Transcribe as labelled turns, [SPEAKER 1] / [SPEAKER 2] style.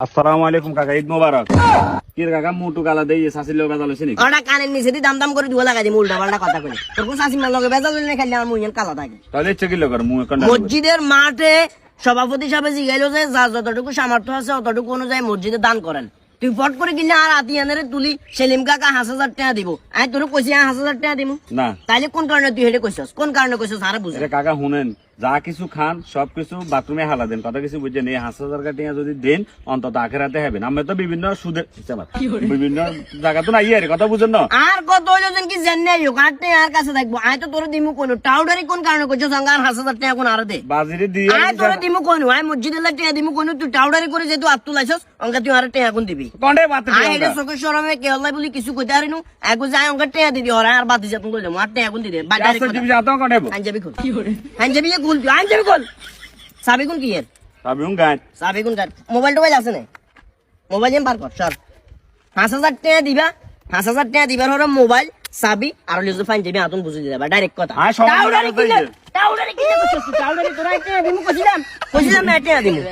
[SPEAKER 1] আসসালামু আলাইকুম কাকা, ঈদ মোবারক। কি রে কাকা মুটু গালা দেই সাসির লগে বেজাল হইছে নি?
[SPEAKER 2] ওটা কানের নিচে দি দাম দাম করে দুয়া লাগাই দিই উল্টা পাল্টা কথা কই তোর কোন শাসিমার লগে বেজাল হইলে খালি আমার মুইন কালা থাকে।
[SPEAKER 1] তাহলে ইচ্ছে কি লগর মু কোন
[SPEAKER 2] মসজিদের মাঠে সভাপতি সাহেব জিগাইলো যে যার যতটুকু সামর্থ্য আছে ততটুকু অনুযায়ী মসজিদে দান করেন। তুই ফট করে কিনা আর আতিয়ানের তুলি সেলিম কাকা 5,000 টাকা দিব, আমি তোর কইছি 5,000 টাকা দিব
[SPEAKER 1] না।
[SPEAKER 2] তাইলে কোন কারণে তুই হেডে কইছস? কোন কারণে কইছস আরে বুঝ।
[SPEAKER 1] আরে কাকা শুনেন, যা কিছু খান সবকিছু বাথরুমে হালা দেন, কথা কিছু বুঝছেন? এই 5,000 টাকা যদি দেন অন্তত আখেরাতে হবে। আমরা তো বিভিন্ন সুদের বিভিন্ন জায়গা তো নাই আরে, কথা বুঝেন না?
[SPEAKER 2] আর কত হইলো যেন কি জানি হোক আটে আর কাছে থাকবো, আমি তো তোর দিমু কোন টাউডারি কোন কারণে কইছস? সঙ্গে আর 5,000 টাকা কোন আরে দে
[SPEAKER 1] বাজিরে দিয়ে
[SPEAKER 2] আমি তোর দিমু কোন, আমি মসজিদের লাগে টাকা দিমু কোন? তুই টাউডারি করে যেহেতু আত্তু লাইছস অঙ্কা তুই আর টাকা কোন দিবি?
[SPEAKER 1] কোনটা বাত
[SPEAKER 2] আই এটা চোখের শরমে কে হল্লাই বলি কিছু কইতে আরিনু আগো যাই অঙ্কা টাকা দিবি আর আর বাতি যাতন কইলে মার টাকা কোন দিবি? বাইরে
[SPEAKER 1] তুমি যাতো কোনটা?
[SPEAKER 2] আনজাবি খুল আনজাবি খুল তুই আনজাবি খুল সাবি কোন কি এর
[SPEAKER 1] সাবি হুন গায়
[SPEAKER 2] সাবি কোন কাট মোবাইল টোবাইল আছে না? মোবাইল এম বার কর সর 5,000 টাকা দিবা, 5,000 টাকা দিবার হলো মোবাইল সাবি আর লিজু ফাইন যাবি আতন বুঝি দিবা ডাইরেক্ট কথা।
[SPEAKER 1] আয় সব
[SPEAKER 2] টাউডারি কি টাউডারি কি করছিস? টাউডারি তোরা টাকা দিমু কইছিলাম না টাকা দিমু।